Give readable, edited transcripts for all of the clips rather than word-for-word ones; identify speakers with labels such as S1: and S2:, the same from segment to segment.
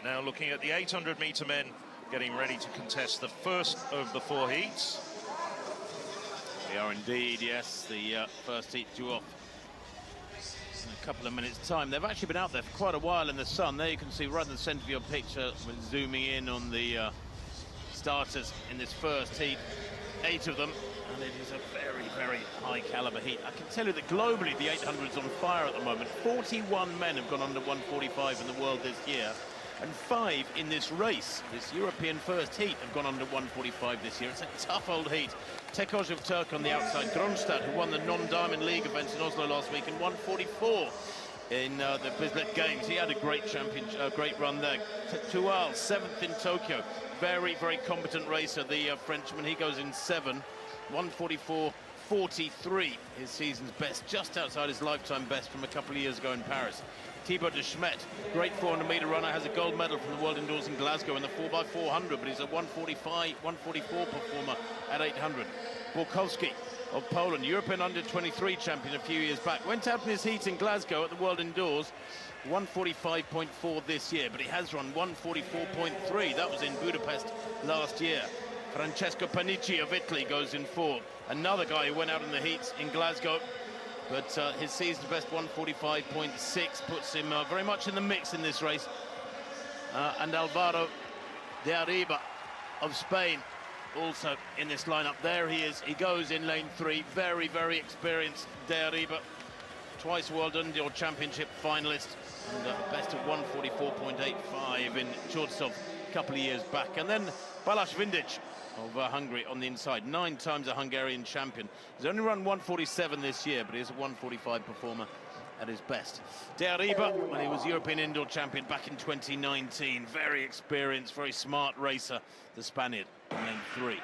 S1: We're now looking at the 800-meter men getting ready to contest the first of the 4 heats.
S2: We are indeed, yes. The first heat due off in a couple of minutes' time. They've actually been out there for quite a while in the sun. There you can see right in the centre of your picture, we're zooming in on the starters in this first heat. 8 of them, and it is a very, very high caliber heat. I can tell you that globally the 800's on fire at the moment. 41 men have gone under 145 in the world this year, and 5 in this race, this European first heat, have gone under 145 this year. It's a tough old heat. Tekoj of Turk on the outside. Gronstad, who won the non-Diamond League events in Oslo last week, in 144 in the Bislett Games. He had a great great run there. Tual, 7th in Tokyo. Very, very competent racer, the Frenchman. He goes in 7, 144.43, his season's best, just outside his lifetime best from a couple of years ago in Paris. Thibaut de Schmet, great 400-meter runner, has a gold medal from the World Indoors in Glasgow in the 4x400, but he's a 144 performer at 800. Borkowski of Poland, European under-23 champion a few years back, went out in his heat in Glasgow at the World Indoors, 145.4 this year, but he has run 144.3. That was in Budapest last year. Francesco Panici of Italy goes in 4. Another guy who went out in the heats in Glasgow, but his season's best 145.6 puts him very much in the mix in this race. And Alvaro de Arriba of Spain also in this lineup. There he is. He goes in lane 3. Very, very experienced de Arriba. Twice World Indoor Championship finalist, and best of 144.85 in Chortsov a couple of years back. And then Balázs Vindic of Hungary on the inside, 9 times a Hungarian champion. He's only run 147 this year, but he's a 145 performer at his best. De Arriba, when he was European Indoor Champion back in 2019, very experienced, very smart racer, the Spaniard, in lane 3.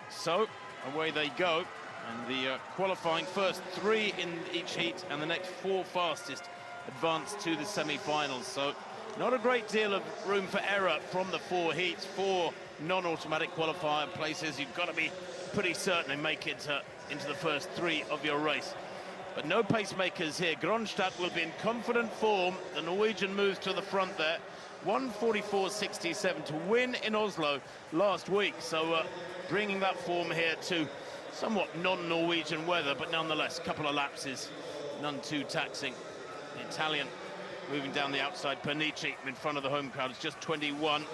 S2: So, away they go. And the qualifying first 3 in each heat, and the next 4 fastest advance to the semi-finals. So not a great deal of room for error from the 4 heats. 4 non-automatic qualifier places. You've got to be pretty certain and make it into the first 3 of your race. But no pacemakers here. Gronstad will be in confident form. The Norwegian moves to the front there. 144.67 to win in Oslo last week. So bringing that form here to somewhat non-Norwegian weather, but nonetheless, a couple of lapses, none too taxing. The Italian moving down the outside. Panici in front of the home crowd is just 21,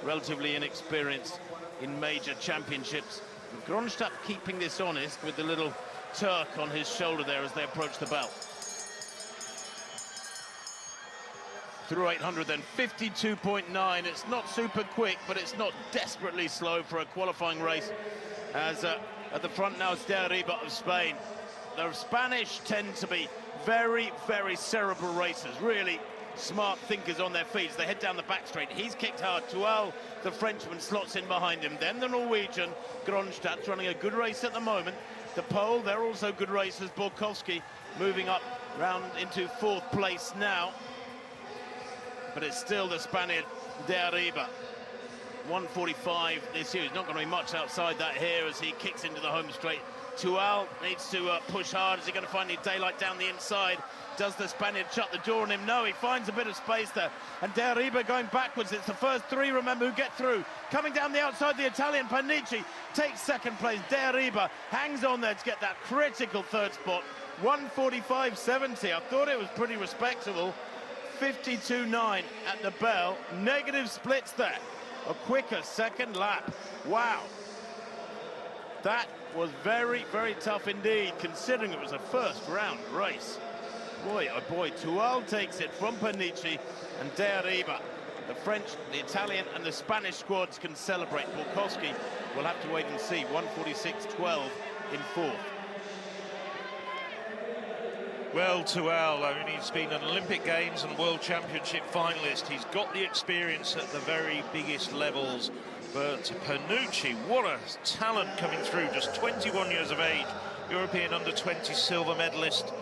S2: relatively inexperienced in major championships. And Gronstad keeping this honest with the little Turk on his shoulder there as they approach the bell. Through 800 then, 52.9. It's not super quick, but it's not desperately slow for a qualifying race. As at the front now is de Arriba of Spain. The Spanish tend to be very, very cerebral racers, really smart thinkers on their feet. They head down the back straight. He's kicked hard. Tual, the Frenchman, slots in behind him. Then the Norwegian, Gronstad's running a good race at the moment. The Pole, they're also good racers. Borkowski moving up round into 4th place now. But it's still the Spaniard, de Arriba. 145 this year. He's not going to be much outside that here as he kicks into the home straight. Tual needs to push hard. Is he going to find any daylight down the inside? Does the Spaniard shut the door on him? No, he finds a bit of space there. And de Arriba going backwards. It's the first 3, remember, who get through. Coming down the outside, the Italian Panici takes 2nd place. De Arriba hangs on there to get that critical 3rd spot. 145.70. I thought it was pretty respectable. 52.9 at the bell. Negative splits there. A quicker 2nd lap. Wow. That was very, very tough indeed, considering it was a first round race. Boy, oh boy, Tual takes it from Panici, and de Arriba. The French, the Italian and the Spanish squads can celebrate. Borkowski will have to wait and see. 146.12 in 4th.
S1: Well, Tual, I mean, he's been an Olympic Games and World Championship finalist. He's got the experience at the very biggest levels. But Panici, what a talent coming through, just 21 years of age. European under-20 silver medalist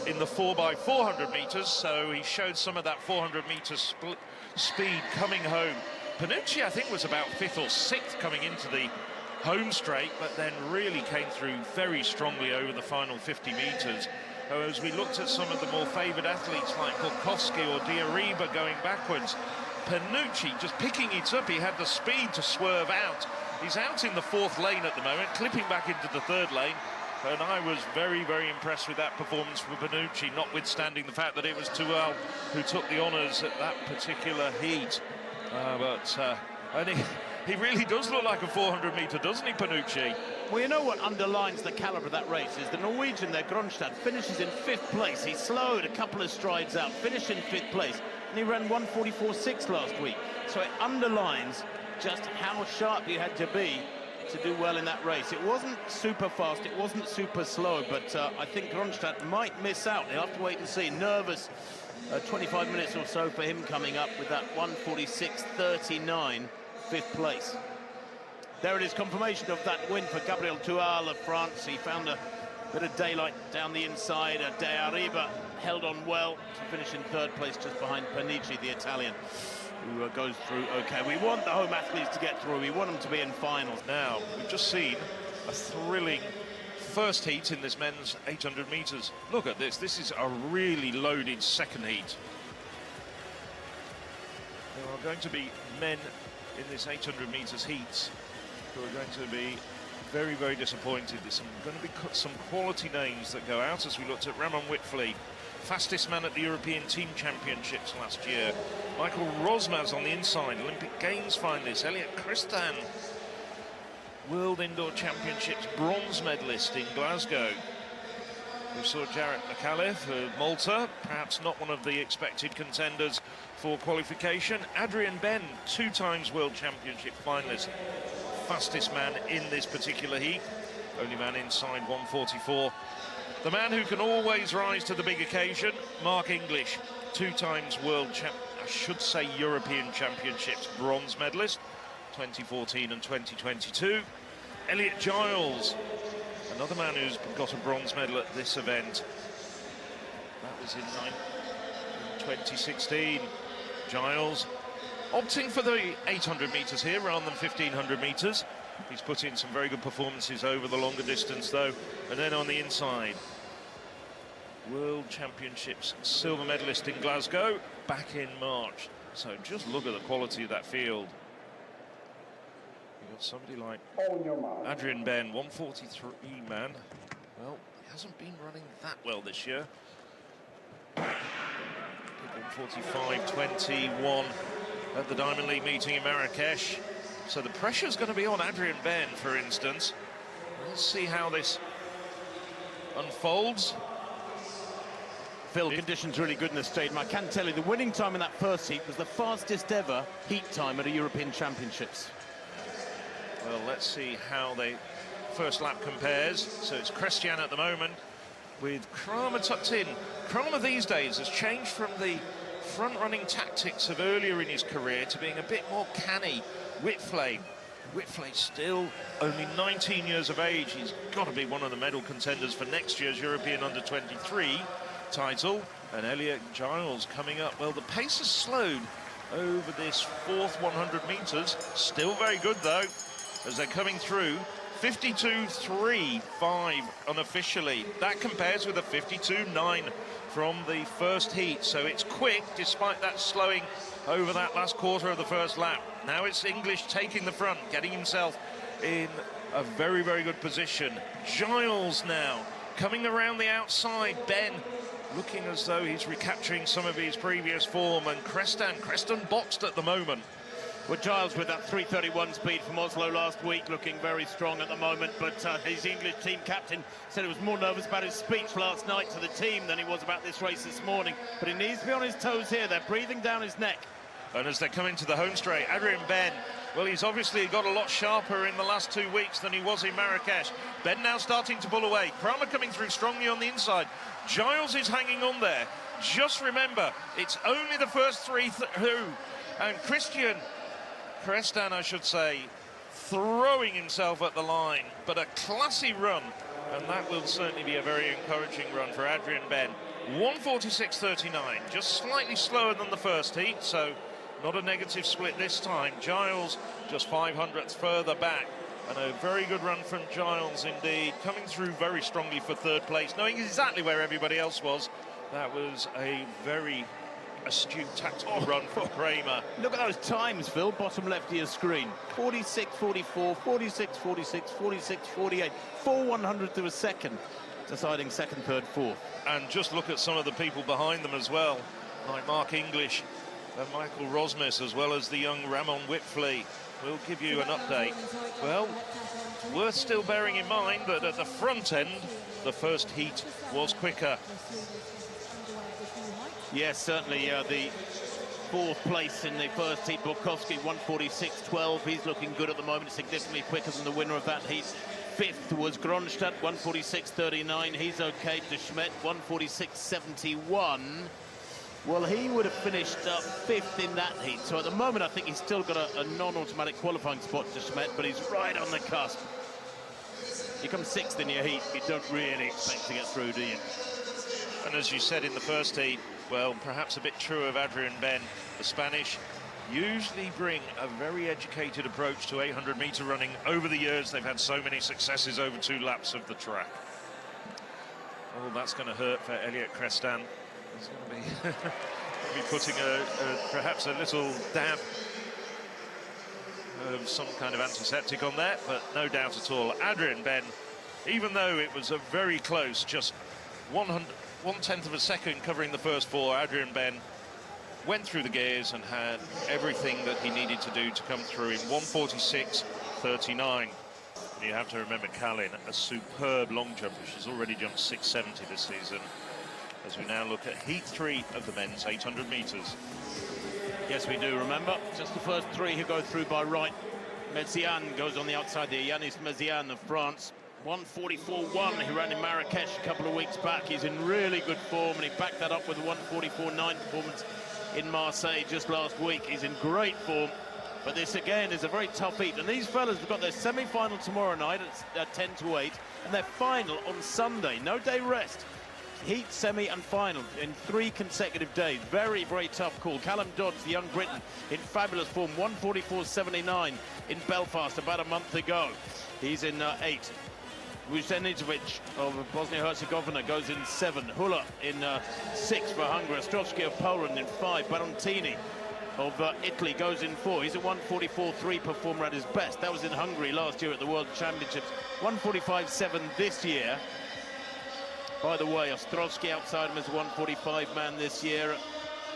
S1: in the 4x400 meters, so he showed some of that 400-meter speed coming home. Panici, I think, was about 5th or 6th coming into the home straight, but then really came through very strongly over the final 50 meters. as we looked at some of the more favoured athletes like Bulkowski or Diariba going backwards, Panucci just picking it up. He had the speed to swerve out. He's out in the 4th lane at the moment, clipping back into the 3rd lane. And I was very, very impressed with that performance for Panucci, notwithstanding the fact that it was Tual who took the honours at that particular heat. And he really does look like a 400-metre, doesn't he, Panucci?
S2: Well, you know what underlines the calibre of that race is the Norwegian there, Gronstad, finishes in 5th place. He slowed a couple of strides out, finished in 5th place, and he ran 1:44.6 last week. So it underlines just how sharp you had to be to do well in that race. It wasn't super fast, it wasn't super slow, but I think Gronstad might miss out. He'll have to wait and see. Nervous 25 minutes or so for him coming up with that 1:46.39, 5th place. There it is, confirmation of that win for Gabriel Tual of France. He found a bit of daylight down the inside. Diariba held on well to finish in 3rd place, just behind Panucci, the Italian, who goes through okay. We want the home athletes to get through. We want them to be in finals.
S1: Now, we've just seen a thrilling first heat in this men's 800 metres. Look at this. This is a really loaded second heat. There are going to be men in this 800 metres heats who are going to be very, very disappointed. There's going to be some quality names that go out, as we looked at Ramon Whitfleet, fastest man at the European Team Championships last year. Michael Rosmaz on the inside, Olympic Games finalist. Elliot Christan, World Indoor Championships bronze medalist in Glasgow. We saw Jarrett McAuliffe of Malta, perhaps not one of the expected contenders for qualification. Adrian Ben, 2 times World Championship finalist. Fastest man in this particular heat, only man inside 1:44. The man who can always rise to the big occasion, Mark English, 2 times European Championships bronze medalist, 2014 and 2022. Elliot Giles, another man who's got a bronze medal at this event. That was in 2016. Giles opting for the 800 metres here rather than 1500 metres. He's put in some very good performances over the longer distance, though. And then on the inside, World Championships silver medalist in Glasgow back in March. So just look at the quality of that field. You've got somebody like Adrian Ben, 1:43 man. Well, he hasn't been running that well this year. 1:45.21 at the Diamond League meeting in Marrakesh. So the pressure's going to be on Adrian Ben, for instance. Let's see how this unfolds.
S2: Phil, conditions really good in the stadium. I can tell you the winning time in that first heat was the fastest ever heat time at a European Championships.
S1: Well, let's see how the first lap compares. So it's Christian at the moment with Kramer tucked in. Kramer these days has changed from the front-running tactics of earlier in his career to being a bit more canny. Whitfleet still only 19 years of age. He's got to be one of the medal contenders for next year's European Under-23 title. And Elliot Giles coming up. Well, the pace has slowed over this 4th 100 metres. Still very good, though, as they're coming through. 52.35 unofficially. That compares with a 52.9 from the first heat. So it's quick, despite that slowing over that last quarter of the first lap. Now it's English taking the front, getting himself in a very, very good position. Giles now coming around the outside. Ben looking as though he's recapturing some of his previous form. And Creston boxed at the moment.
S2: Well, Giles with that 3:31 speed from Oslo last week, looking very strong at the moment, but his English team captain said he was more nervous about his speech last night to the team than he was about this race this morning. But he needs to be on his toes here. They're breathing down his neck.
S1: And as they come into the home straight, Adrian Ben, well, he's obviously got a lot sharper in the last 2 weeks than he was in Marrakesh. Ben now starting to pull away. Kramer coming through strongly on the inside. Giles is hanging on there. Just remember, it's only the first 3 through. And Crestan, I should say, throwing himself at the line, but a classy run, and that will certainly be a very encouraging run for Adrian Ben. 1:46.39, just slightly slower than the first heat, so not a negative split this time. Giles just 500ths further back. And a very good run from Giles indeed, coming through very strongly for third place, knowing exactly where everybody else was. That was a very astute tactical run from Kramer.
S2: Look at those times, Phil, bottom left of your screen. 46.44, 46.46, 46.48, 4/100th of a second, deciding second, third, fourth.
S1: And just look at some of the people behind them as well, like Mark English and Michael Rosmus, as well as the young Ramon Whitfley. We'll give you an update. Well, worth still bearing in mind that at the front end, the first heat was quicker.
S2: Yes, certainly the fourth place in the first heat, Borkowski, 146.12. He's looking good at the moment, significantly quicker than the winner of that heat. Fifth was Gronstadt, 146.39. He's okay. De Smet, 146.71. Well, he would have finished fifth in that heat. So at the moment, I think he's still got a non-automatic qualifying spot, De Smet, but he's right on the cusp. You come sixth in your heat, you don't really expect to get through, do you?
S1: And as you said in the first heat, well, perhaps a bit true of Adrian Ben, the Spanish usually bring a very educated approach to 800-meter running. Over the years, they've had so many successes over 2 laps of the track. Oh, that's going to hurt for Elliot Crestan. He's going to be putting perhaps a little dab of some kind of antiseptic on there, but no doubt at all. Adrian Ben, even though it was a very close, just 1/10 of a second covering the first 4, Adrian Ben went through the gears and had everything that he needed to do to come through in 146.39. You have to remember Kalin, a superb long jumper. She's already jumped 670 this season. As we now look at heat 3 of the men's 800 meters.
S2: Yes, we do. Remember, just the first 3 who go through by right. Meziane goes on the outside there. Yanis Meziane of France. 144.1. He ran in Marrakesh a couple of weeks back. He's in really good form, and he backed that up with a 144.9 performance in Marseille just last week. He's in great form. But this, again, is a very tough heat. And these fellas have got their semi-final tomorrow night at 10 to 8, and their final on Sunday. No day rest. Heat, semi and final in 3 consecutive days. Very, very tough call. Callum Dodds, the young Briton, in fabulous form. 144.79 in Belfast about a month ago. He's in 8. Vucenicevic of Bosnia-Herzegovina goes in 7. Hula in 6 for Hungary. Ostrovsky of Poland in 5. Barontini of Italy goes in 4. He's a 144.3 performer at his best. That was in Hungary last year at the World Championships. 145.7 this year. By the way, Ostrovsky outside him as a 145 man this year.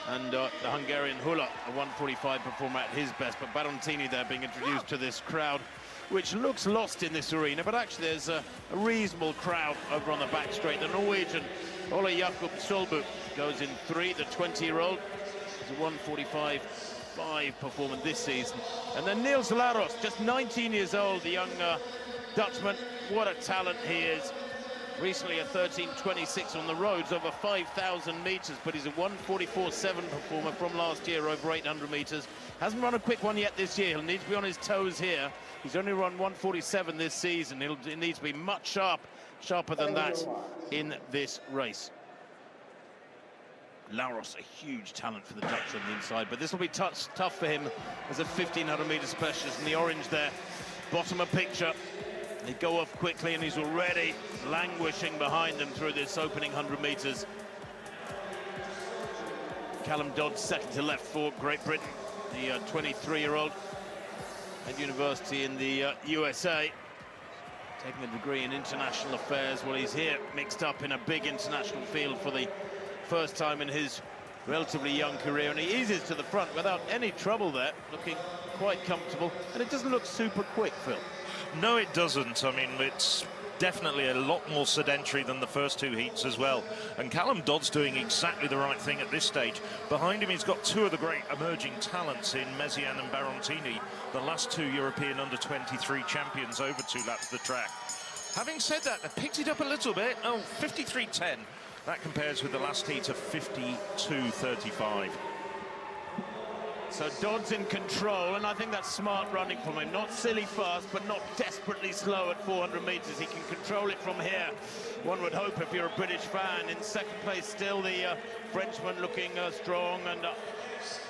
S2: And the Hungarian Hula, a 145 performer at his best. But Barontini there being introduced to this crowd, which looks lost in this arena, but actually there's a reasonable crowd over on the back straight. The Norwegian Ole Jakob Solbu goes in 3, the 20-year-old. It's a 145.5 performance this season. And then Niels Laros, just 19 years old, the young Dutchman. What a talent he is. Recently a 13.26 on the roads over 5,000 meters, but he's a 144.7 performer from last year over 800 meters. Hasn't run a quick one yet this year. He'll need to be on his toes here. He's only run 147 this season. He needs to be much sharper than that in this race. Laros, a huge talent for the Dutch on the inside, but this will be tough for him as a 1,500 meter specialist. In the orange there, bottom of picture. They go off quickly, and he's already languishing behind them through this opening 100 meters. Callum Dodds second to left for Great Britain, the 23-year-old at university in the USA, taking a degree in international affairs. Well, he's here mixed up in a big international field for the first time in his relatively young career, and he eases to the front without any trouble there, looking quite comfortable, and it doesn't look super quick, Phil.
S1: No, it doesn't. I mean, it's definitely a lot more sedentary than the first 2 heats as well. And Callum Dodd's doing exactly the right thing at this stage. Behind him, he's got 2 of the great emerging talents in Meziane and Barontini, the last 2 European under-23 champions over 2 laps of the track. Having said that, they picked it up a little bit. Oh, 53.10. That compares with the last heat of 52.35.
S2: So Dodd's in control, and I think that's smart running from him. Not silly fast, but not desperately slow at 400 meters. He can control it from here, one would hope, if you're a British fan. In second place still, the Frenchman looking strong, and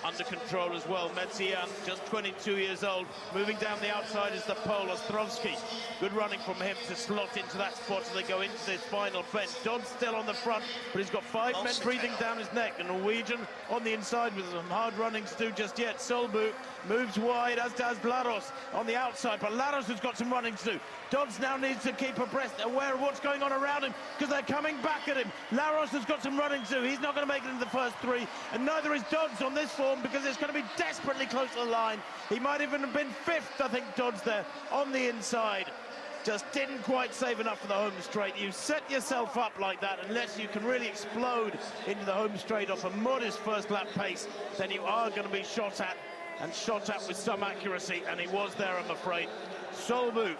S2: under control as well. Metsian, just 22 years old. Moving down the outside is the Pole, Ostrovsky. Good running from him to slot into that spot as they go into this final bend. Dodds still on the front, but he's got 5 men breathing down his neck. The Norwegian on the inside with some hard runnings to do just yet. Solbu moves wide, as does Laros on the outside, but Laros has got some running to do. Dodds now needs to keep abreast, aware of what's going on around him, because they're coming back at him. Laros has got some running to do. He's not going to make it into the first 3, and neither is Dodds on this form, because it's going to be desperately close to the line. He might even have been 5th, I think, Dodds there on the inside. Just didn't quite save enough for the home straight. You set yourself up like that, unless you can really explode into the home straight off a modest first lap pace, then you are going to be shot at, and shot at with some accuracy, and he was there, I'm afraid. Solbu,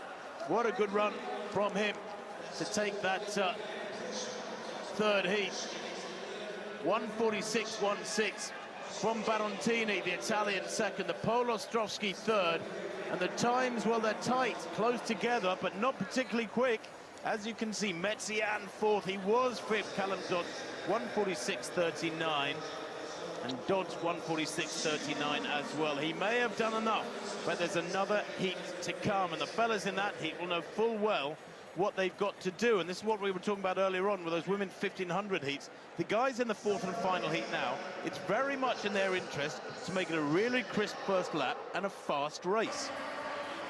S2: what a good run from him to take that third heat. 1:46.16 from Barontini, the Italian second, the Pole Ostrovsky third, and the times, well, they're tight, close together, but not particularly quick. As you can see, Metsian 4th, he was 5th, Callum Dodds 1:46.39, and Dodds 1:46.39 as well. He may have done enough, but there's another heat to come, and the fellas in that heat will know full well what they've got to do, and this is what we were talking about earlier on with those women 1500 heats. The guys in the 4th and final heat now, it's very much in their interest to make it a really crisp first lap and a fast race.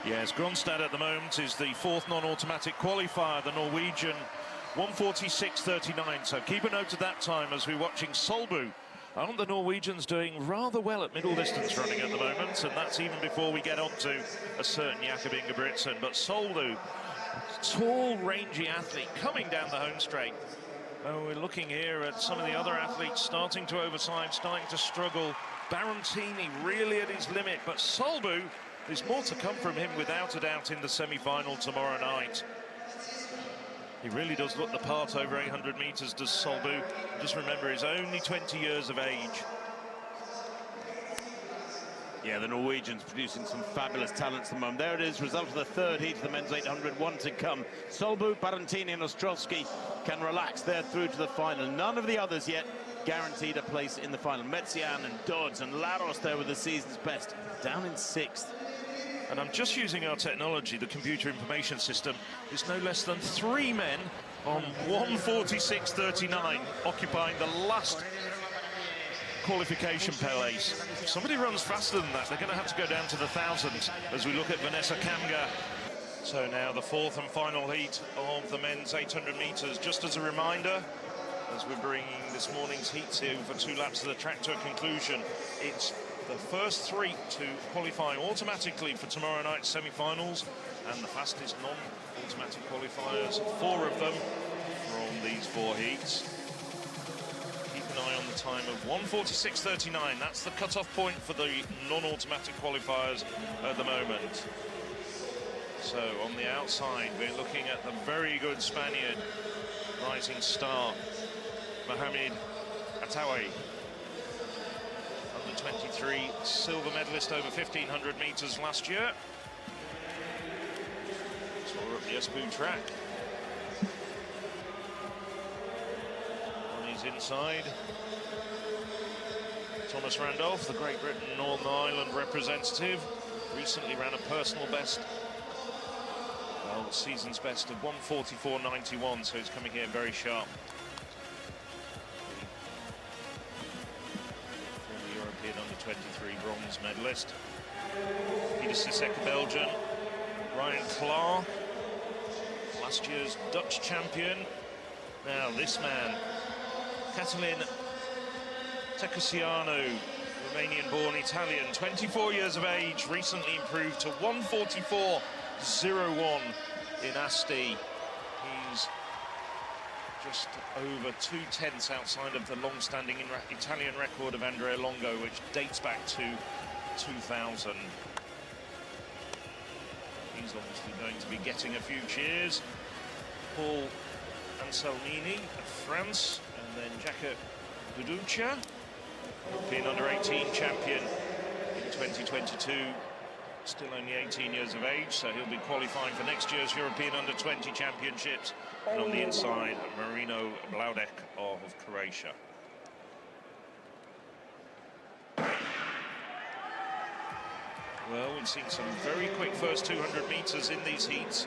S1: Yes, Gronstad at the moment is the 4th non-automatic qualifier, the Norwegian 1:46.39, so keep a note of that time as we're watching Solbu. Aren't the Norwegians doing rather well at middle distance running at the moment, and that's even before we get on to a certain Jakob Ingebrigtsen, but Solbu, tall, rangy athlete coming down the home straight. Oh, we're looking here at some of the other athletes starting to overside, starting to struggle. Barontini really at his limit, but Solbu, there's more to come from him without a doubt in the semi-final tomorrow night. He really does look the part over 800 metres, does Solbu. Just remember, he's only 20 years of age.
S2: Yeah, the Norwegians producing some fabulous talents at the moment. There it is, result of the third heat of the men's 800, 1 to come. Solbu, Barontini and Ostrovsky can relax there through to the final. None of the others yet guaranteed a place in the final. Metsian and Dodds and Laros there with the season's best, down in 6th.
S1: And I'm just using our technology, the computer information system. There's no less than 3 men on 1:46.39, occupying the last qualification pace. If somebody runs faster than that, they're going to have to go down to the thousands as we look at Vanessa Kamga. So now the 4th and final heat of the men's 800 metres. Just as a reminder, as we're bringing this morning's heats here for 2 laps of the track to a conclusion, it's the first 3 to qualify automatically for tomorrow night's semi-finals, and the fastest non-automatic qualifiers, 4 of them from these 4 heats. Keep an eye on the time of 1:46.39. That's the cut-off point for the non-automatic qualifiers at the moment. So on the outside, we're looking at the very good Spaniard, rising star, Mohamed Atawi. 23 silver medalist over 1500 meters last year. So we're at the Espoo track. On his inside, Thomas Randolph, the Great Britain Northern Ireland representative, recently ran a personal best, well, the season's best of 1:44.91, so he's coming here very sharp. Under-23 bronze medalist. Peter Sissek, Belgian. Ryan Klaar, last year's Dutch champion. Now this man, Catalin Tekucianu, Romanian-born Italian, 24 years of age, recently improved to 1:44.01 in Asti. He's just over 2/10 outside of the long-standing Italian record of Andrea Longo, which dates back to 2000. He's obviously going to be getting a few cheers. Paul Anselmini of France, and then Jakob Duducha, European under-18 champion in 2022. Still only 18 years of age, so he'll be qualifying for next year's European Under-20 Championships. And on the inside, Marino Blaudek of Croatia. Well, we've seen some very quick first 200 metres in these heats.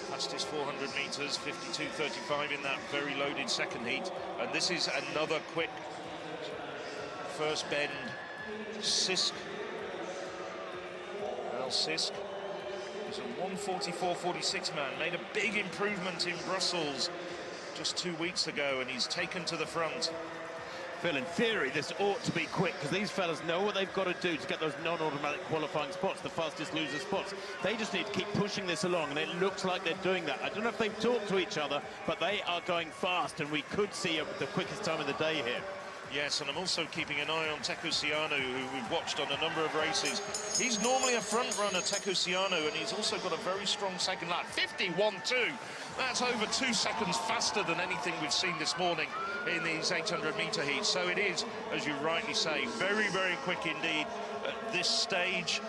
S1: Fastest 400 metres, 52.35 in that very loaded second heat. And this is another quick first bend. Sisk. Al Sisk is a 1:44.46 man, made a big improvement in Brussels just 2 weeks ago, and he's taken to the front.
S2: Phil, in theory, this ought to be quick, because these fellas know what they've got to do to get those non-automatic qualifying spots, the fastest loser spots. They just need to keep pushing this along, and it looks like they're doing that. I don't know if they've talked to each other, but they are going fast, and we could see the quickest time of the day here.
S1: Yes, and I'm also keeping an eye on Teku Sianu, who we've watched on a number of races. He's normally a front runner, Teku Sianu, and he's also got a very strong second lap. 51.2. That's over 2 seconds faster than anything we've seen this morning in these 800-metre heats. So it is, as you rightly say, very, very quick indeed at this stage.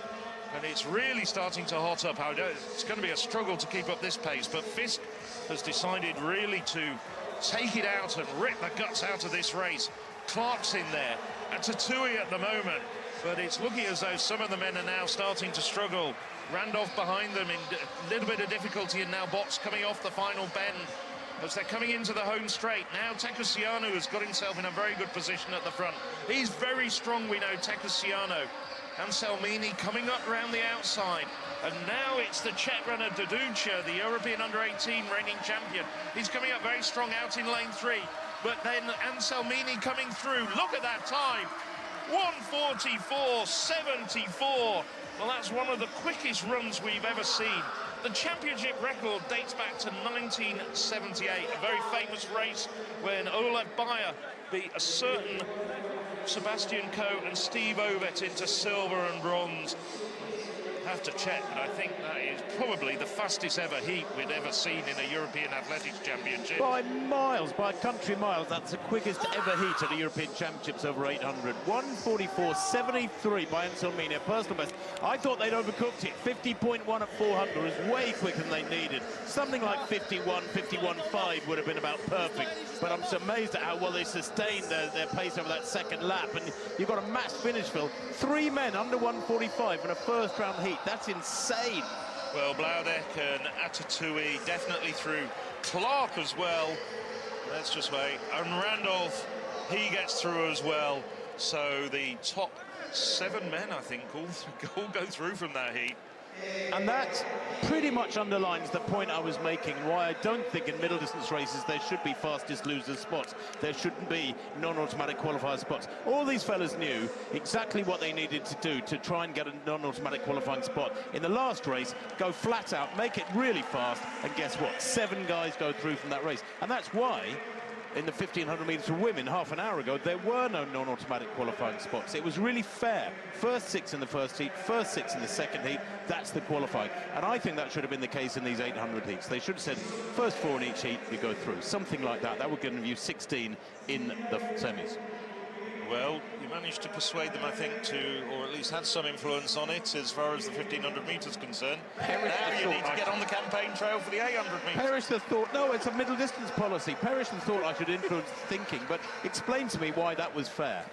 S1: And it's really starting to hot up. It's going to be a struggle to keep up this pace, but Fisk has decided really to take it out and rip the guts out of this race. Clark's in there, and Tatui at the moment, but it's looking as though some of the men are now starting to struggle. Randolph behind them in a little bit of difficulty, and now Box coming off the final bend as they're coming into the home straight. Now Teku Sianu has got himself in a very good position at the front. He's very strong, we know, Teku Sianu. And Salmini coming up around the outside. And now it's the Czech runner Duducha, the European under-18 reigning champion. He's coming up very strong out in lane 3. But then Anselmini coming through. Look at that time. 1:44.74. Well, that's one of the quickest runs we've ever seen. The championship record dates back to 1978, a very famous race when Olav Bayer beat a certain Sebastian Coe and Steve Ovett into silver and bronze. Have to check, but I think that is probably the fastest ever heat we'd ever seen in a European Athletics Championship.
S2: By miles, by country miles, that's the quickest ever heat at the European Championships over 800. 1:44.73 by Anselmini, a personal best. I thought they'd overcooked it. 50.1 at 400 was way quicker than they needed. Something like 51.5 would have been about perfect. But I'm so amazed at how well they sustained their pace over that second lap. And you've got a match finish, Phil. 3 men under 1:45 in a first round heat. That's insane.
S1: Well, Blaudek and Atatui definitely through. Clark as well. Let's just wait. And Randolph, he gets through as well. So the top 7 men, I think, all go through from that heat.
S2: And that pretty much underlines the point I was making, why I don't think in middle distance races there should be fastest losers spots. There shouldn't be non-automatic qualifier spots. All these fellas knew exactly what they needed to do to try and get a non-automatic qualifying spot. In the last race, go flat out, make it really fast, and guess what? 7 guys go through from that race. And that's why in the 1500 metres for women half an hour ago, there were no non-automatic qualifying spots. It was really fair. First 6 in the first heat, first 6 in the second heat, that's the qualifying. And I think that should have been the case in these 800 heats. They should have said, first 4 in each heat, you go through. Something like that. That would give you 16 in the semis.
S1: Well, you managed to persuade them, I think, to, or at least had some influence on it as far as the 1500 metres concerned. Now you need to get on the campaign trail for the 800 metres.
S2: Parrish has thought, no, it's a middle distance policy. Parrish has thought I should influence thinking, but explain to me why that was fair.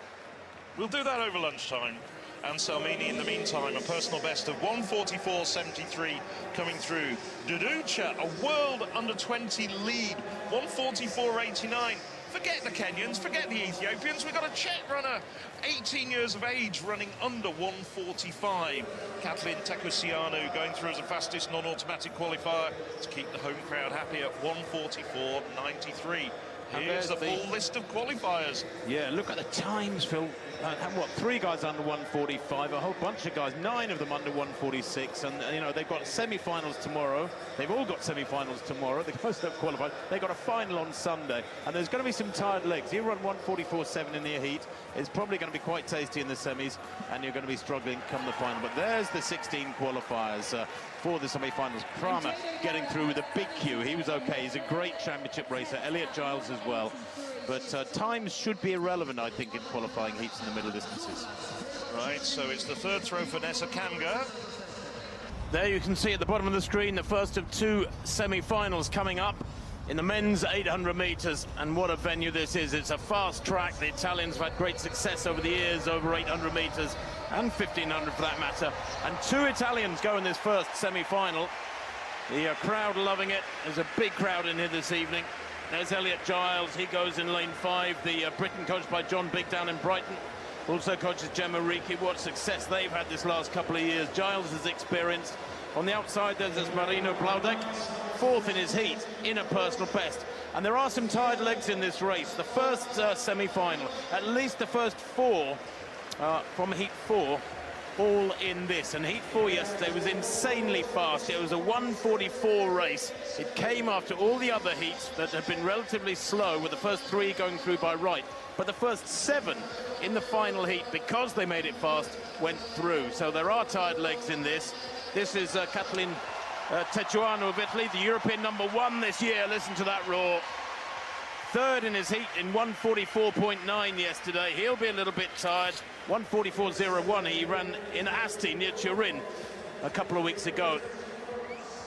S1: We'll do that over lunchtime. Anselmini, in the meantime, a personal best of 1:44.73 coming through. Duducha, a world under-20 lead, 1:44.89. Forget the Kenyans, forget the Ethiopians. We've got a Czech runner, 18 years of age, running under 1:45. Katlin Tekusianu going through as the fastest non-automatic qualifier to keep the home crowd happy at 1:44.93. Here's the full list of qualifiers.
S2: Yeah, look at the times, Phil. And what, 3 guys under 1:45, a whole bunch of guys, 9 of them under 1:46, and you know they've got semi-finals tomorrow. They've all got semi-finals tomorrow. The guys that have qualified, they've got a final on Sunday, and there's going to be some tired legs. You run 1:44.7 in the heat, it's probably going to be quite tasty in the semis, and you're going to be struggling come the final. But there's the 16 qualifiers for the semi-finals. Kramer getting through with a big queue. He was okay. He's a great championship racer. Elliot Giles as well. But times should be irrelevant, I think, in qualifying heats in the middle distances.
S1: Right, so it's the third throw for Nessa Kamga.
S2: There you can see at the bottom of the screen the first of 2 semi-finals coming up. in the men's 800 meters, and what a venue this is. It's a fast track. The Italians have had great success over the years, over 800 meters and 1500 for that matter. And two Italians go in this first semi-final. The crowd loving it. There's a big crowd in here this evening. There's Elliot Giles. He goes in lane 5. The Briton coached by John Big down in Brighton. Also coaches Gemma Ricci. What success they've had this last couple of years. Giles is experienced. On the outside, there's this Marino Blaudek, 4th in his heat, in a personal best. And there are some tired legs in this race. The first semi-final, at least the first 4 from heat 4, all in this. And heat 4 yesterday was insanely fast. It was a 1:44 race. It came after all the other heats that had been relatively slow, with the first 3 going through by right. But the first 7 in the final heat, because they made it fast, went through. So there are tired legs in this. This is Katalin Tetuano of Italy, the European #1 this year. Listen to that roar. 3rd in his heat in 1:44.9 yesterday. He'll be a little bit tired. 1:44.01 he ran in Asti near Turin a couple of weeks ago.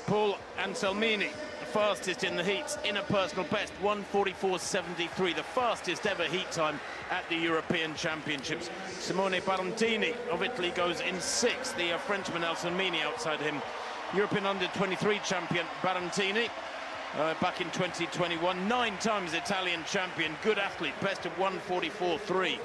S2: Paul Anselmini, the fastest in the heats, in a personal best, 1:44.73, the fastest ever heat time at the European Championships. Simone Barantini of Italy goes in 6th, the Frenchman Anselmini outside him. European under-23 champion Barantini, back in 2021, 9 times Italian champion, good athlete, best of 1:44.3.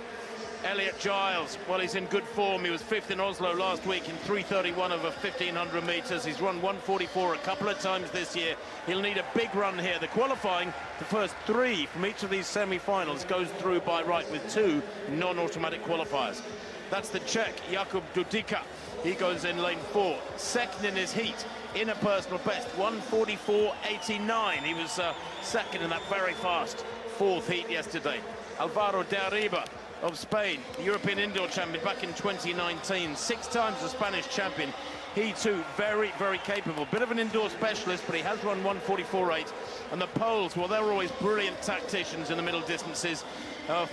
S2: Elliot Giles, well, he's in good form. He was 5th in Oslo last week in 3:31 over 1500 meters. He's run 1:44 a couple of times this year. He'll need a big run here. The qualifying, the first 3 from each of these semi-finals goes through by right with 2 non-automatic qualifiers. That's the Czech, Jakub Dudika. He goes in lane 4, 2nd in his heat, in a personal best, 1:44.89. He was 2nd in that very fast 4th heat yesterday. Alvaro de Arriba of Spain, European indoor champion back in 2019, 6 times the Spanish champion. He too very, very capable. Bit of an indoor specialist, but he has run 1:44.8. And the Poles, well, they're always brilliant tacticians in the middle distances.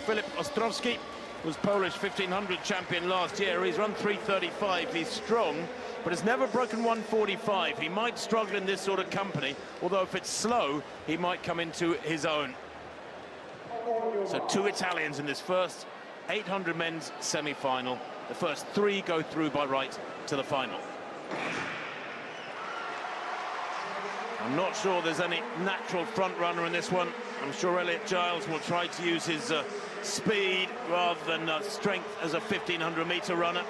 S2: Filip Ostrowski was Polish 1500 champion last year. He's run 3:35. He's strong, but has never broken 1:45. He might struggle in this sort of company, although if it's slow, he might come into his own. So 2 Italians in this first 800 men's semi-final. The first 3 go through by right to the final. I'm not sure there's any natural front runner in this one. I'm sure Elliot Giles will try to use his speed rather than strength as a 1500-meter runner.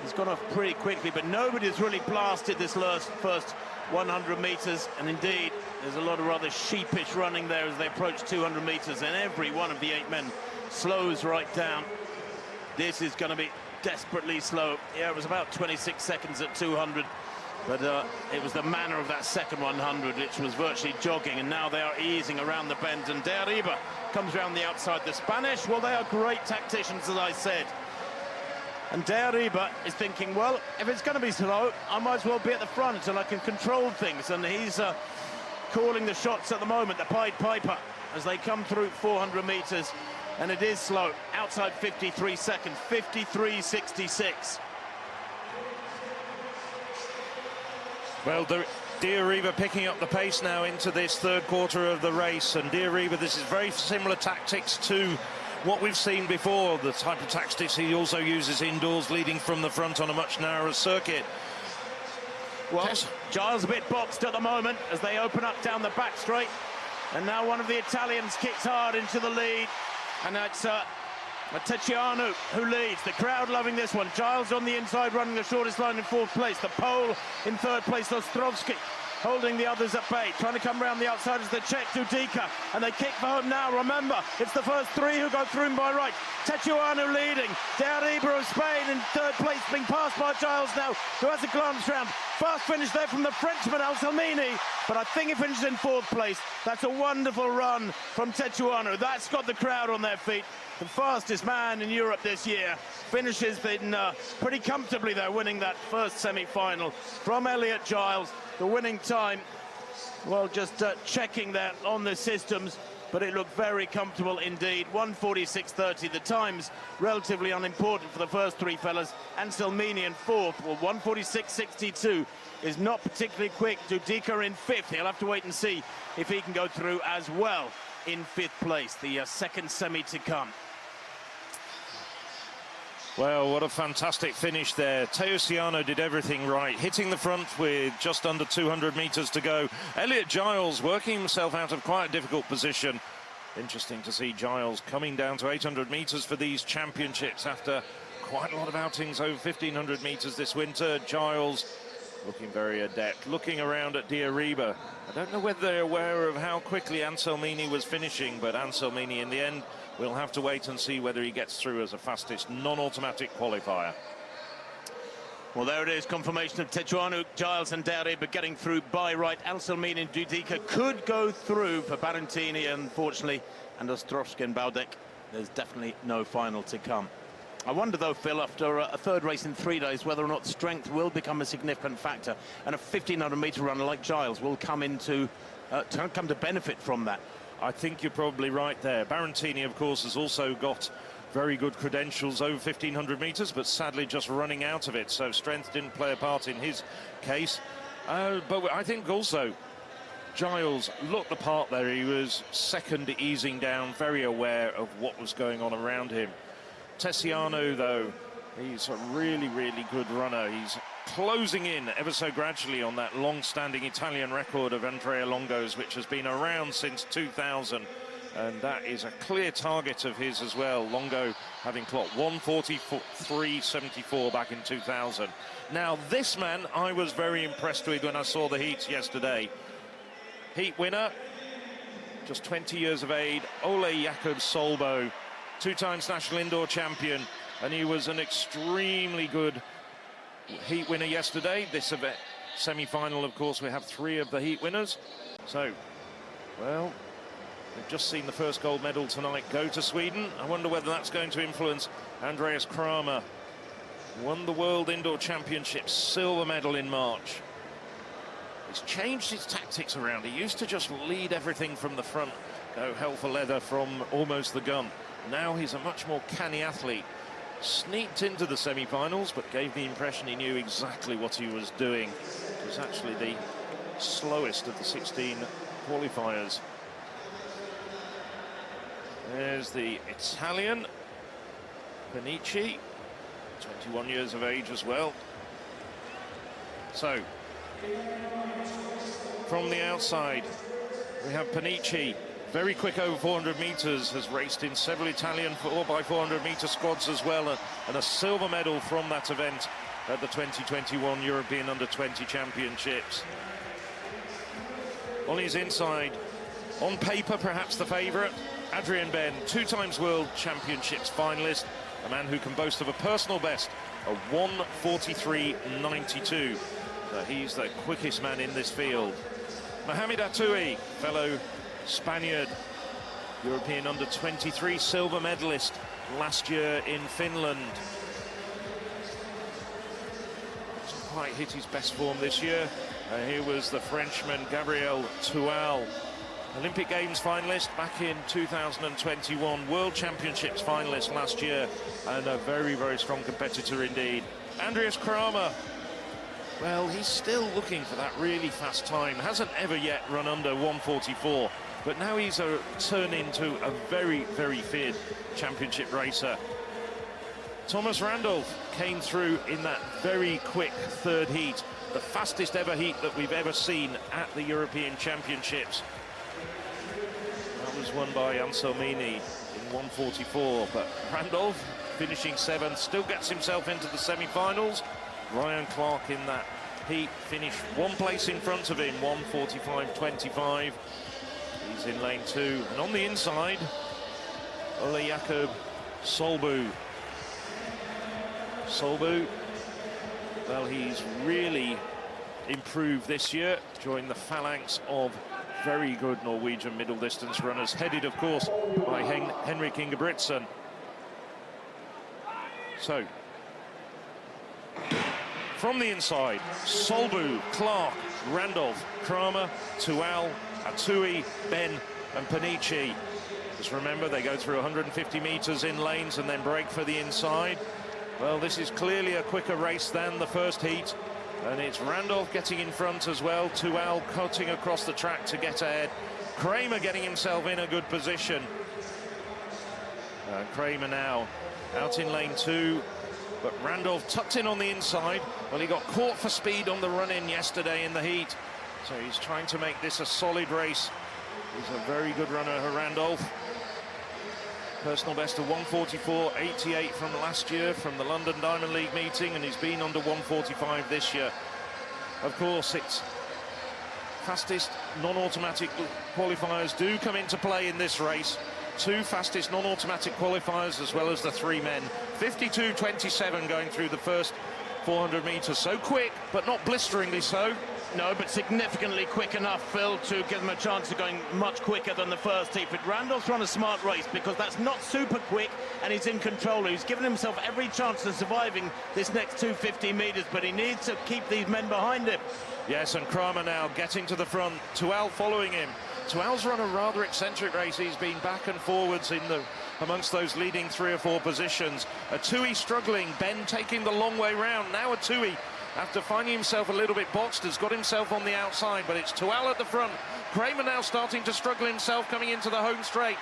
S2: He's gone off pretty quickly, but nobody's really blasted this first 100 meters, and indeed there's a lot of rather sheepish running there as they approach 200 meters, and every one of the 8 men slows right down. This is going to be desperately slow. Yeah, it was about 26 seconds at 200, but it was the manner of that second 100 which was virtually jogging, and now they are easing around the bend, and De Arriba comes around the outside. The Spanish, well, they are great tacticians, as I said. And De Arriba is thinking, well, if it's going to be slow, I might as well be at the front and I can control things. And he's calling the shots at the moment, the Pied Piper, as they come through 400 meters. And it is slow, outside 53 seconds, 53.66.
S1: Well, De Arriba picking up the pace now into this 3rd quarter of the race. And De Arriba, this is very similar tactics to what we've seen before, the type of tactics he also uses indoors, leading from the front on a much narrower circuit.
S2: Well, Giles a bit boxed at the moment as they open up down the back straight. And now one of the Italians kicks hard into the lead. And that's Tetuano who leads. The crowd loving this one. Giles on the inside running the shortest line in 4th place. The Pole in 3rd place, Ostrowski, holding the others at bay. Trying to come around the outside is the Czech Dudika, and they kick for home now. Remember, it's the first 3 who go through by right. Tetuano leading. De Arriba of Spain in 3rd place, being passed by Giles now, who has a glance round. Fast finish there from the Frenchman Anselmini, but I think he finishes in 4th place. That's a wonderful run from Tetuano. That's got the crowd on their feet. The fastest man in Europe this year finishes in pretty comfortably there, winning that first semi-final from Elliot Giles. The winning time, well, just checking there on the systems, but it looked very comfortable indeed. 1:46.30. The times relatively unimportant for the first three fellas. Anselmini in fourth. Well, 1:46.62 is not particularly quick. Dudika in fifth. He'll have to wait and see if he can go through as well in fifth place. The second semi to come.
S1: Well, what a fantastic finish there. Teo Ciano did everything right, hitting the front with just under 200 metres to go. Elliot Giles working himself out of quite a difficult position. Interesting to see Giles coming down to 800 metres for these championships after quite a lot of outings over 1,500 metres this winter. Giles looking very adept, looking around at Diariba. I don't know whether they're aware of how quickly Anselmini was finishing, but Anselmini in the end, we'll have to wait and see whether he gets through as a fastest non-automatic qualifier.
S2: Well, there it is, confirmation of Tetuanu, Giles and Diariba getting through by right. Anselmini and Dudika could go through for Barantini, unfortunately, and Ostrovsky and Baudek. There's definitely no final to come. I wonder, though, Phil, after a third race in 3 days, whether or not strength will become a significant factor, and a 1,500-metre runner like Giles will come to benefit from that.
S1: I think you're probably right there. Barantini, of course, has also got very good credentials over 1,500 metres, but sadly just running out of it, so strength didn't play a part in his case. But I think also Giles looked the part there. He was second, easing down, very aware of what was going on around him. Tessiano, though, he's a really, really good runner. He's closing in ever so gradually on that long-standing Italian record of Andrea Longo's, which has been around since 2000, and that is a clear target of his as well. Longo having clocked 1:43.74 back in 2000. Now, this man I was very impressed with when I saw the heats yesterday. Heat winner, just 20 years of age, Ole Jakob Solbo, 2 times national indoor champion, and he was an extremely good heat winner yesterday. This event semi-final, of course, we have 3 of the heat winners. So, well, we've just seen the first gold medal tonight go to Sweden. I wonder whether that's going to influence Andreas Kramer. Won the World Indoor Championships silver medal in March. He's changed his tactics around. He used to just lead everything from the front, go hell for leather from almost the gun. Now he's a much more canny athlete. Sneaked into the semi-finals, but gave the impression he knew exactly what he was doing. It was actually the slowest of the 16 qualifiers. There's the Italian, Panici, 21 years of age as well. So, from the outside, we have Panici. Very quick over 400 metres, has raced in several Italian 4x400 metre squads as well, and a silver medal from that event at the 2021 European Under-20 Championships. On his inside, on paper perhaps the favourite, Adrian Ben, 2 times World Championships finalist, a man who can boast of a personal best of 1:43.92. So he's the quickest man in this field. Mohamed Atoui, fellow Spaniard, European Under-23 silver medalist last year in Finland. Hasn't quite hit his best form this year. Here was the Frenchman Gabriel Toual, Olympic Games finalist back in 2021, World Championships finalist last year, and a very, very strong competitor indeed. Andreas Kramer, well, he's still looking for that really fast time. Hasn't ever yet run under 1:44. But now he's turned into a very, very feared championship racer. Thomas Randolph came through in that very quick third heat, the fastest ever heat that we've ever seen at the European Championships. That was won by Anselmini in 1:44, but Randolph finishing 7th, still gets himself into the semi-finals. Ryan Clark in that heat finished 1 place in front of him, 1:45.25. He's in lane 2, and on the inside, Ole Jakob Solbu. Solbu, well, he's really improved this year, joined the phalanx of very good Norwegian middle distance runners, headed, of course, by Henrik Ingebrigtsen. So, from the inside, Solbu, Clark, Randolph, Kramer, Toual, Atoui, Ben, and Panici. Just remember, they go through 150 metres in lanes and then break for the inside. Well, this is clearly a quicker race than the first heat, and it's Randolph getting in front as well. Tual cutting across the track to get ahead. Kramer getting himself in a good position. Kramer now out in lane 2, but Randolph tucked in on the inside. Well, he got caught for speed on the run-in yesterday in the heat, so he's trying to make this a solid race. He's a very good runner, Randolph. Personal best of 1:44.88 from last year from the London Diamond League meeting, and he's been under 1:45 this year. Of course, it's fastest non-automatic qualifiers do come into play in this race. 2 fastest non-automatic qualifiers as well as the 3 men. 52.27 going through the first 400 metres. So quick, but not blisteringly so.
S2: No, but significantly quick enough, Phil, to give them a chance of going much quicker than the first heat. But Randolph's run a smart race because that's not super quick and he's in control. He's given himself every chance of surviving this next 250 metres, but he needs to keep these men behind him.
S1: Yes, and Kramer now getting to the front. Tual following him. Tual's run a rather eccentric race. He's been back and forwards amongst those leading 3 or 4 positions. Atui struggling, Ben taking the long way round. Now Atui, after finding himself a little bit boxed, has got himself on the outside, but it's Tual at the front. Kramer now starting to struggle himself coming into the home straight.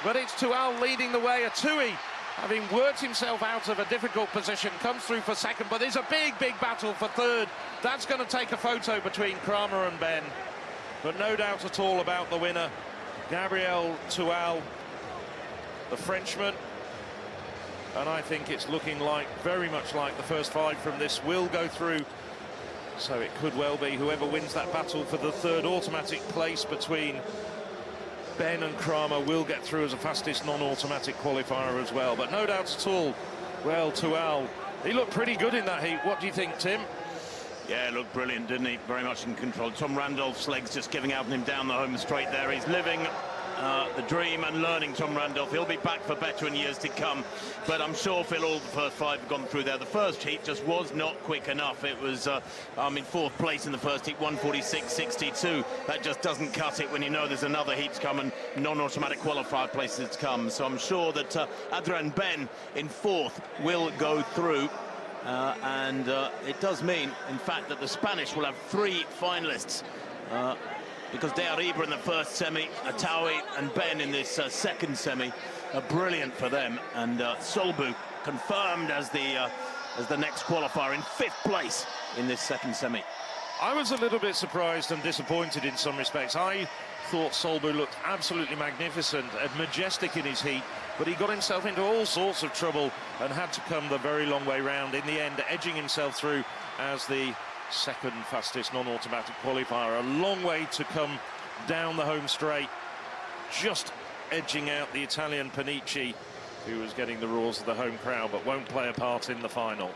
S1: But it's Tual leading the way. Atui, having worked himself out of a difficult position, comes through for second, but there's a big battle for third. That's going to take a photo between Kramer and Ben. But no doubt at all about the winner, Gabriel Tual, the Frenchman. And I think it's looking like, very much like, the first 5 from this will go through. So it could well be whoever wins that battle for the 3rd automatic place between Ben and Kramer will get through as a fastest non-automatic qualifier as well. But no doubt at all, well, Tual, he looked pretty good in that heat. What do you think, Tim?
S2: Yeah, looked brilliant, didn't he? Very much in control. Tom Randolph's legs just giving out on him down the home straight there. He's living the dream and learning, Tom Randolph. He'll be back for better in years to come. But I'm sure, Phil, all the first 5 have gone through there. The first heat just was not quick enough. It was, in 4th place in the first heat, 1:46.62. That just doesn't cut it when you know there's another heat to come and non-automatic qualifier places to come. So I'm sure that Adrian Ben in 4th will go through. It does mean, in fact, that the Spanish will have 3 finalists because De Arriba in the first semi, Atawi and Ben in this second semi are brilliant for them. And Solbu confirmed as the next qualifier in 5th place in this second semi.
S1: I was a little bit surprised and disappointed in some respects. I thought Solbu looked absolutely magnificent and majestic in his heat, but he got himself into all sorts of trouble and had to come the very long way round in the end, edging himself through as the 2nd fastest non-automatic qualifier. A long way to come down the home straight, just edging out the Italian Panici, who was getting the roars of the home crowd but won't play a part in the final.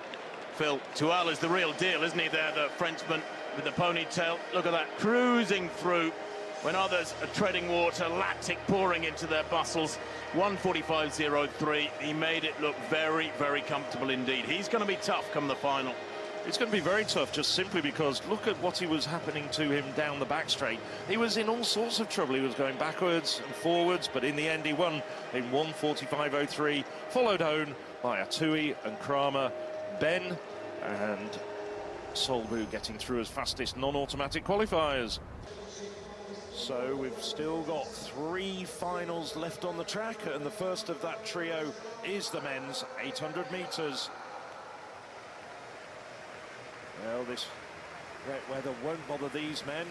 S2: Phil, Tual is the real deal, isn't he there, the Frenchman with the ponytail? Look at that, cruising through when others are treading water, lactic pouring into their muscles. 1:45.03. He made it look very comfortable indeed. He's going to be tough come the final.
S1: It's going to be very tough, just simply because look at what he was happening to him down the back straight. He was in all sorts of trouble. He was going backwards and forwards, but in the end he won in 1:45.03, followed home by Atui and Kramer, Ben and Solbu getting through as fastest non-automatic qualifiers. So we've still got 3 finals left on the track, and the first of that trio is the men's 800 metres. Well, this wet weather won't bother these men.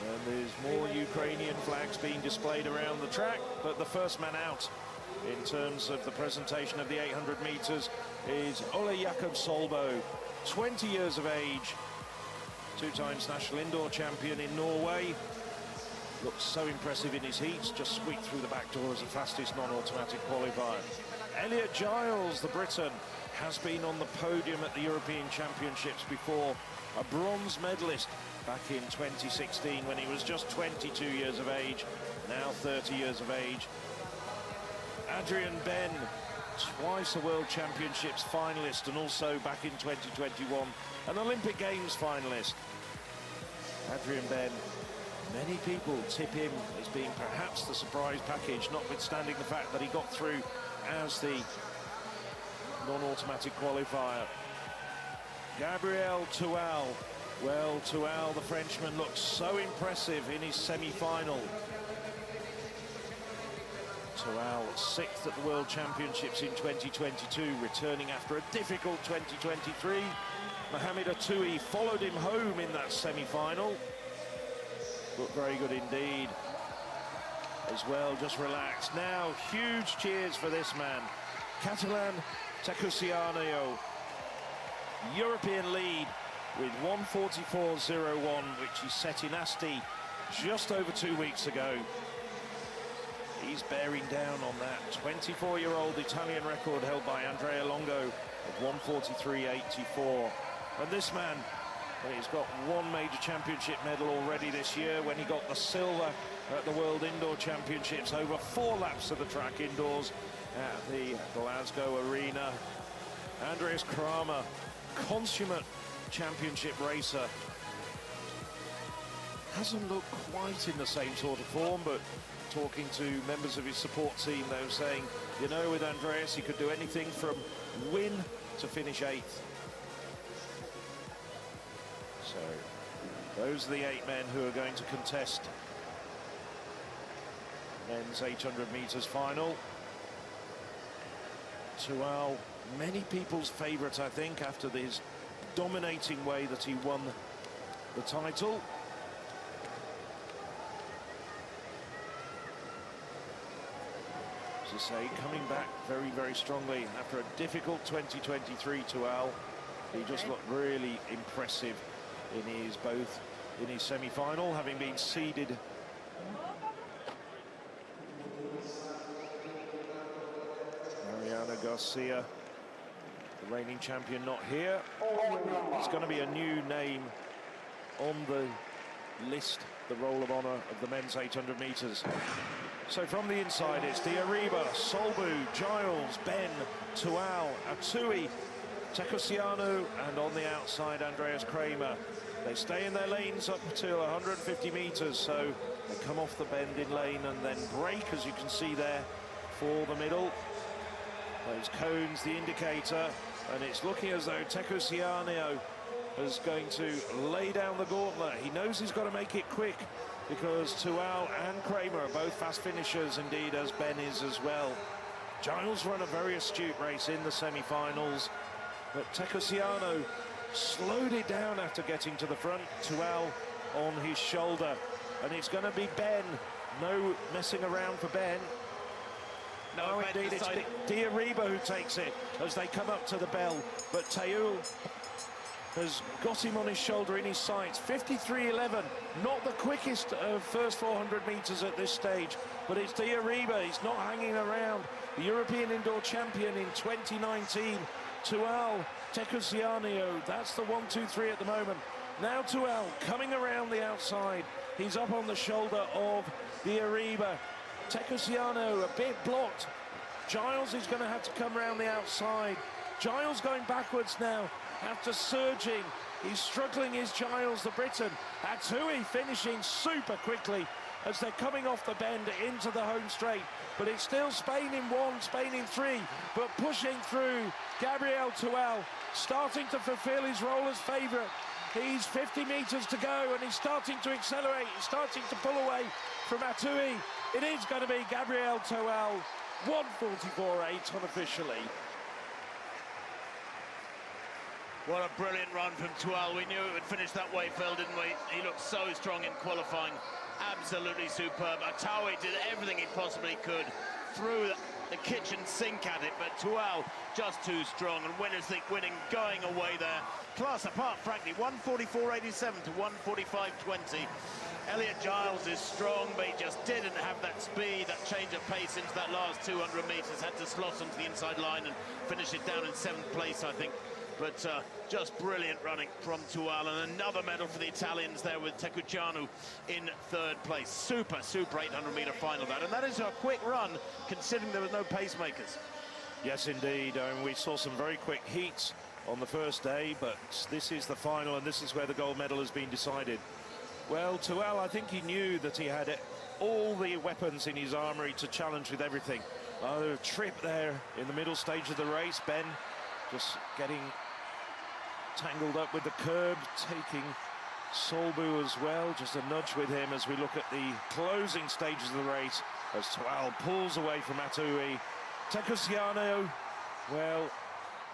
S1: And there's more Ukrainian flags being displayed around the track, but the first man out in terms of the presentation of the 800 metres is Ole Jakob Solbu, 20 years of age, 2 times national indoor champion in Norway. Looks so impressive in his heats, just squeaked through the back door as the fastest non-automatic qualifier. Elliot Giles, the Briton, has been on the podium at the European Championships before, a bronze medalist back in 2016 when he was just 22 years of age, now 30 years of age. Adrian Ben, twice a World Championships finalist, and also back in 2021 an Olympic Games finalist. Adrian Ben. Many people tip him as being perhaps the surprise package, notwithstanding the fact that he got through as the non-automatic qualifier. Gabriel Toual. Well, Toual, the Frenchman, looks so impressive in his semi-final. Toual, 6th at the World Championships in 2022, returning after a difficult 2023. Mohamed Atoui followed him home in that semi-final. Looked very good indeed. As well, just relaxed. Now, huge cheers for this man. Catalan Tecousiano, European lead with 1:44.01, which he set in Asti just over 2 weeks ago. He's bearing down on that 24-year-old Italian record held by Andrea Longo of 1:43.84. And this man, he's got one major championship medal already this year when he got the silver at the World Indoor Championships, over 4 laps of the track indoors at the Glasgow Arena. Andreas Kramer, consummate championship racer. Hasn't looked quite in the same sort of form, but talking to members of his support team, they were saying, you know, with Andreas, he could do anything from win to finish 8th. So those are the 8 men who are going to contest men's 800 meters final. Toual, many people's favourite, I think, after this dominating way that he won the title. As I say, coming back very, very strongly after a difficult 2023, Toual. He just looked really impressive in his semi-final, having been seeded. Mariana Garcia, the reigning champion, not here. It's going to be a new name on the list, the Roll of Honour of the men's 800 metres. So from the inside, it's Diariba, Solbu, Giles, Ben, Toual, Atoui, Tecousiano, and on the outside, Andreas Kramer. They stay in their lanes up to 150 metres, so they come off the bend in lane and then break, as you can see there, for the middle. Those cones, the indicator, and it's looking as though Tecousiano is going to lay down the gauntlet. He knows he's got to make it quick, because Toual and Kramer are both fast finishers, indeed, as Ben is as well. Giles run a very astute race in the semi-finals, but Tecousiano slowed it down after getting to the front. Toual on his shoulder, and it's going to be Ben. No messing around for Ben. No, indeed, it's Diariba who takes it as they come up to the bell, but Toual has got him on his shoulder in his sights. 53.11, not the quickest of first 400 metres at this stage, but it's Diariba. He's not hanging around. The European indoor champion in 2019, Toual, Tecousiano, that's the 1-2-3 at the moment. Now Toual coming around the outside. He's up on the shoulder of Diariba. Tecousiano a bit blocked. Giles is going to have to come around the outside. Giles going backwards now after surging. He's struggling, is Giles, the Briton. Atoui finishing super quickly as they're coming off the bend into the home straight. But it's still Spain in 1, Spain in 3, but pushing through. Gabriel Toual starting to fulfill his role as favourite. He's 50 metres to go and he's starting to accelerate. He's starting to pull away from Atoui. It is going to be Gabriel Toual, 1:44.8 unofficially.
S2: What a brilliant run from Toual. We knew it would finish that way, Phil, didn't we? He looked so strong in qualifying. Absolutely superb. Atoui did everything he possibly could. Threw the kitchen sink at it, but Toual just too strong, and winners think winning, going away there. Class apart, frankly, 1:44.87 to 1:45.20. Elliot Giles is strong, but he just didn't have that speed, that change of pace into that last 200 metres. Had to slot onto the inside line and finish it down in 7th place, I think. But just brilliant running from Toual, and another medal for the Italians there with Tecousiano in 3rd place. Super 800-metre final that, and that is a quick run considering there was no pacemakers.
S1: Yes, indeed. We saw some very quick heats on the first day, but this is the final, and this is where the gold medal has been decided. Well, Tual, I think he knew that he had all the weapons in his armoury to challenge with everything. A trip there in the middle stage of the race. Ben just getting tangled up with the curb, taking Solbu as well. Just a nudge with him as we look at the closing stages of the race as Tual pulls away from Atui. Tecuciano, well,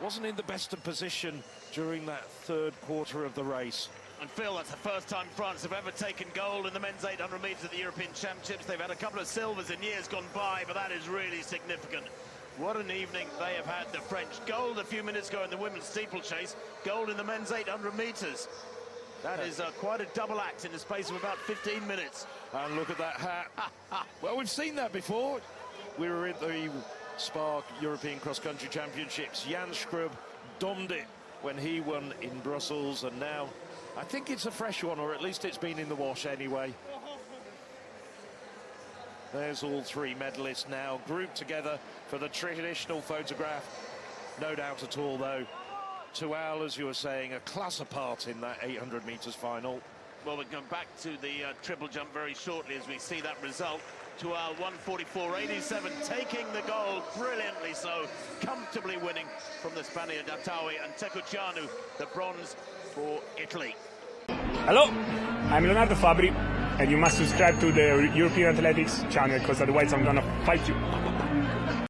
S1: wasn't in the best of position during that third quarter of the race.
S2: And Phil, that's the first time France have ever taken gold in the men's 800 metres at the European Championships. They've had a couple of silvers in years gone by, but that is really significant. What an evening they have had, the French. Gold a few minutes ago in the women's steeplechase, gold in the men's 800 metres. That is quite a double act in the space of about 15 minutes.
S1: And look at that hat. Well, we've seen that before. We were in the Spa European Cross Country Championships. Jan Schrub domed it when he won in Brussels, and now I think it's a fresh one, or at least it's been in the wash anyway. There's all three medalists now grouped together for the traditional photograph. No doubt at all, though. Tual, as you were saying, a class apart in that 800 metres final.
S2: Well, we'll come back to the triple jump very shortly as we see that result. Tual 144.87, taking the gold brilliantly so, comfortably winning from the Spaniard Atui, and Tecuciano the bronze for Italy.
S3: Hello, I'm Leonardo Fabri, and you must subscribe to the European Athletics channel because otherwise I'm gonna fight you.